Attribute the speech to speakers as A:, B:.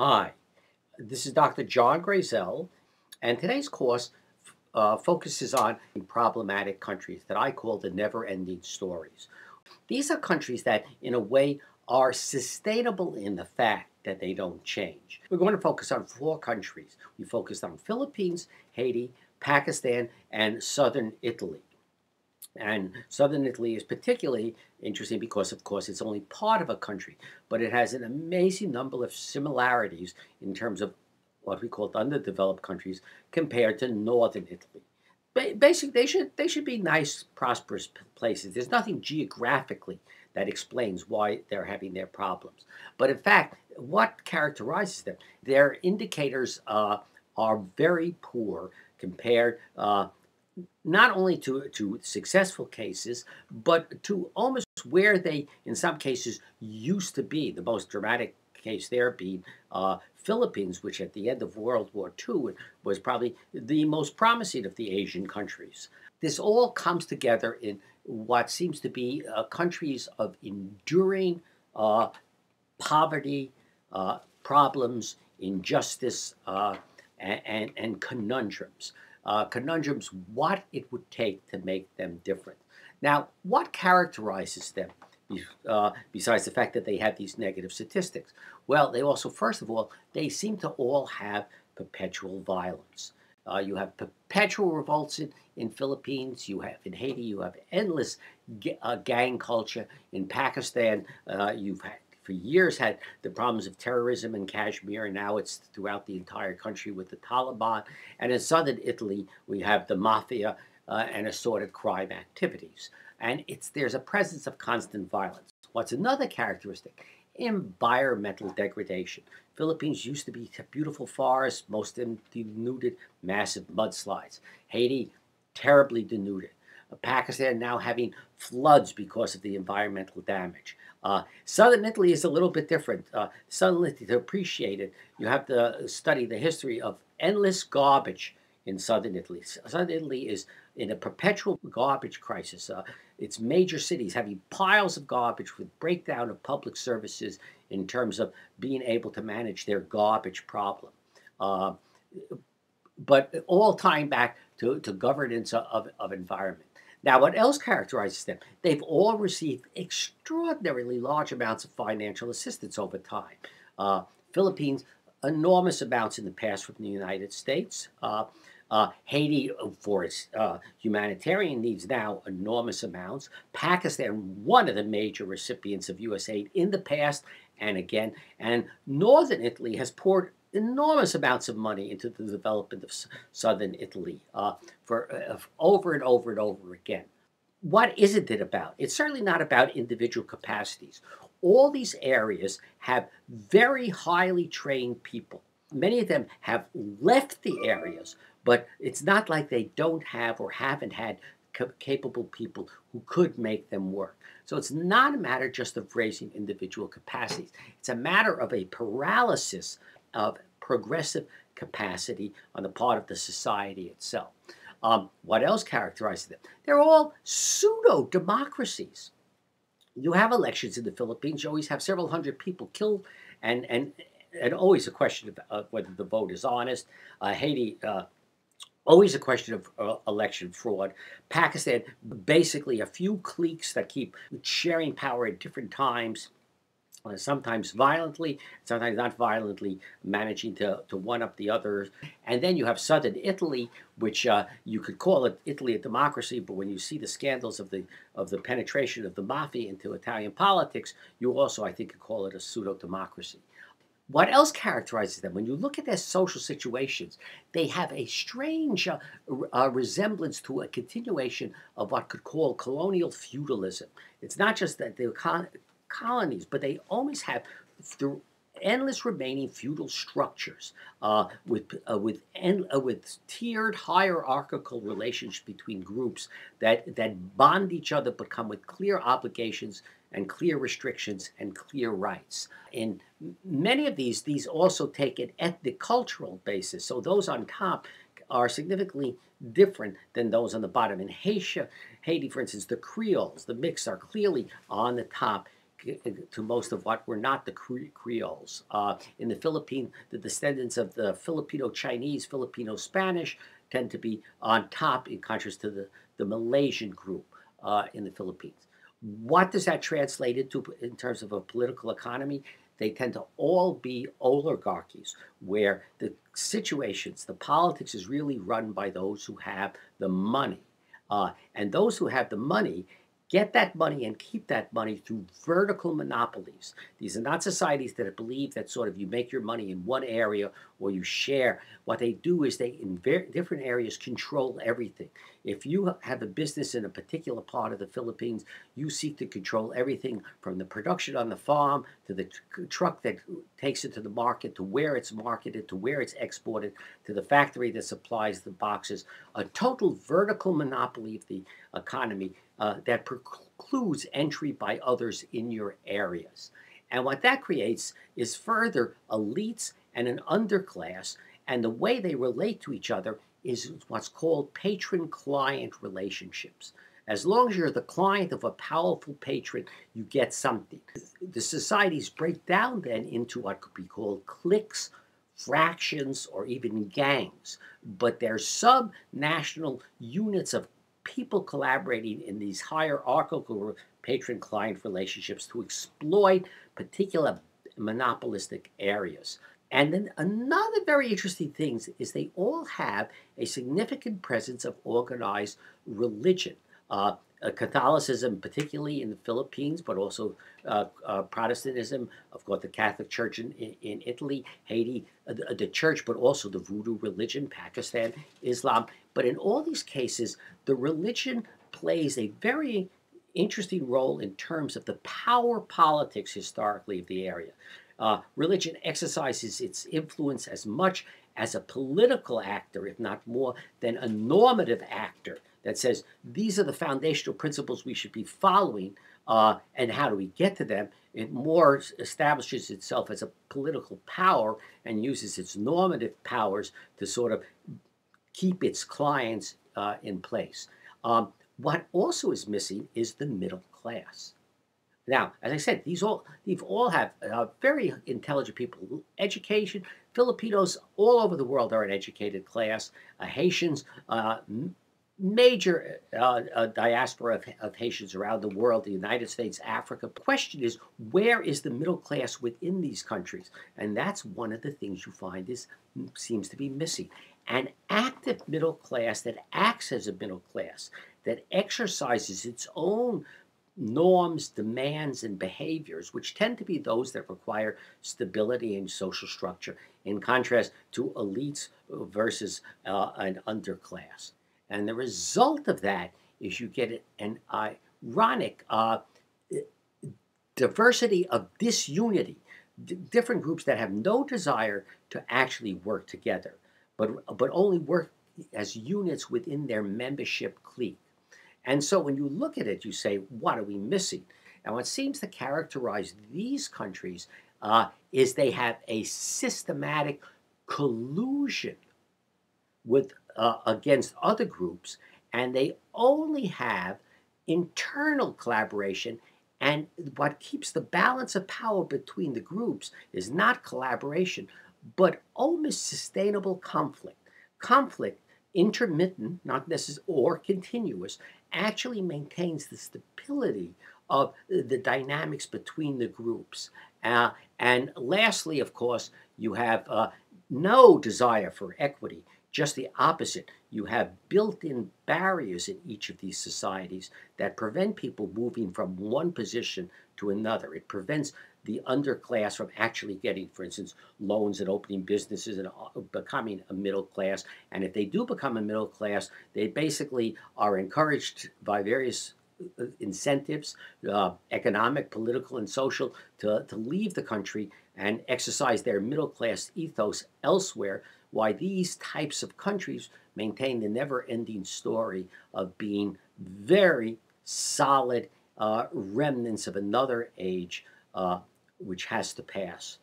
A: Hi, this is Dr. John Grazel, and today's course focuses on problematic countries that I call the never-ending stories. These are countries that, in a way, are sustainable in the fact that they don't change. We're going to focus on four countries. We focused on Philippines, Haiti, Pakistan, and southern Italy. And southern Italy is particularly interesting because, of course, it's only part of a country, but it has an amazing number of similarities in terms of what we call underdeveloped countries compared to northern Italy. Basically, they should be nice, prosperous places. There's nothing geographically that explains why they're having their problems. But in fact, what characterizes them? Their indicators are very poor compared not only to successful cases, but to almost where they, in some cases, used to be. The most dramatic case there being Philippines, which at the end of World War II was probably the most promising of the Asian countries. This all comes together in what seems to be countries of enduring poverty, problems, injustice, and conundrums. Conundrums, what it would take to make them different. Now, what characterizes them besides the fact that they have these negative statistics? Well, they also, first of all, they seem to all have perpetual violence. You have perpetual revolts in Philippines. You have in Haiti. You have endless gang culture. In Pakistan, you've had for years had the problems of terrorism in Kashmir, and now it's throughout the entire country with the Taliban. And in southern Italy, we have the mafia and assorted crime activities. And there's a presence of constant violence. What's another characteristic? Environmental degradation. Philippines used to be beautiful forests, most of them denuded, massive mudslides. Haiti, terribly denuded. Pakistan now having floods because of the environmental damage. Southern Italy is a little bit different. Southern Italy, to appreciate it, you have to study the history of endless garbage in southern Italy. Southern Italy is in a perpetual garbage crisis. Its major cities having piles of garbage with breakdown of public services in terms of being able to manage their garbage problem. But all tying back to governance of environment. Now, what else characterizes them? They've all received extraordinarily large amounts of financial assistance over time. Philippines, enormous amounts in the past from the United States. Haiti, for its humanitarian needs now, enormous amounts. Pakistan, one of the major recipients of U.S. aid in the past and again. And northern Italy has poured enormous amounts of money into the development of southern Italy for over and over and over again. What isn't it about? It's certainly not about individual capacities. All these areas have very highly trained people. Many of them have left the areas, but it's not like they don't have or haven't had capable people who could make them work. So it's not a matter just of raising individual capacities. It's a matter of a paralysis of progressive capacity on the part of the society itself. What else characterizes them? They're all pseudo-democracies. You have elections in the Philippines. You always have several hundred people killed, and always a question of whether the vote is honest. Haiti, always a question of election fraud. Pakistan, basically a few cliques that keep sharing power at different times. Sometimes violently, sometimes not violently, managing to one-up the others. And then you have southern Italy, which you could call it Italy a democracy, but when you see the scandals of the penetration of the mafia into Italian politics, you also, I think, could call it a pseudo-democracy. What else characterizes them? When you look at their social situations, they have a strange resemblance to a continuation of what could call colonial feudalism. It's not just that they're colonies, but they always have the endless remaining feudal structures with tiered hierarchical relationships between groups that bond each other but come with clear obligations and clear restrictions and clear rights. In many of these also take an ethnic cultural basis. So those on top are significantly different than those on the bottom. In Haiti, for instance, the Creoles, the mix, are clearly on the top to most of what were not the Creoles. In the Philippines, the descendants of the Filipino Chinese, Filipino Spanish tend to be on top in contrast to the Malaysian group in the Philippines. What does that translate into in terms of a political economy? They tend to all be oligarchies where the situations, the politics is really run by those who have the money. And those who have the money get that money and keep that money through vertical monopolies. These are not societies that believe that sort of you make your money in one area or you share. What they do is they, in different areas, control everything. If you have a business in a particular part of the Philippines, you seek to control everything from the production on the farm to the truck that takes it to the market, to where it's marketed, to where it's exported, to the factory that supplies the boxes. A total vertical monopoly of the economy that precludes entry by others in your areas. And what that creates is further elites and an underclass, and the way they relate to each other is what's called patron-client relationships. As long as you're the client of a powerful patron, you get something. The societies break down then into what could be called cliques, fractions, or even gangs, but they're sub-national units of people collaborating in these hierarchical patron-client relationships to exploit particular monopolistic areas. And then another very interesting thing is they all have a significant presence of organized religion. Catholicism, particularly in the Philippines, but also Protestantism, of course, the Catholic Church in Italy, Haiti, the church, but also the voodoo religion, Pakistan, Islam. But in all these cases, the religion plays a very interesting role in terms of the power politics historically of the area. Religion exercises its influence as much as a political actor, if not more, than a normative actor that says these are the foundational principles we should be following, and how do we get to them? It more establishes itself as a political power and uses its normative powers to sort of keep its clients in place. What also is missing is the middle class. Now, as I said, these all have very intelligent people. Education, Filipinos all over the world are an educated class. Haitians, major diaspora of Haitians around the world, the United States, Africa. The question is, where is the middle class within these countries? And that's one of the things you find seems to be missing. An active middle class that acts as a middle class, that exercises its own norms, demands, and behaviors, which tend to be those that require stability and social structure, in contrast to elites versus an underclass. And the result of that is you get an ironic diversity of disunity, different groups that have no desire to actually work together, but only work as units within their membership clique. And so when you look at it, you say, what are we missing? And what seems to characterize these countries is they have a systematic collusion with against other groups, and they only have internal collaboration. And what keeps the balance of power between the groups is not collaboration, but almost sustainable conflict. Conflict, intermittent, not necessarily, or continuous, actually maintains the stability of the dynamics between the groups. And lastly, of course, you have no desire for equity, just the opposite. You have built-in barriers in each of these societies that prevent people moving from one position to another. It prevents the underclass from actually getting, for instance, loans and opening businesses and becoming a middle class. And if they do become a middle class, they basically are encouraged by various incentives, economic, political, and social, to leave the country and exercise their middle class ethos elsewhere, why these types of countries maintain the never-ending story of being very solid remnants of another age which has to pass.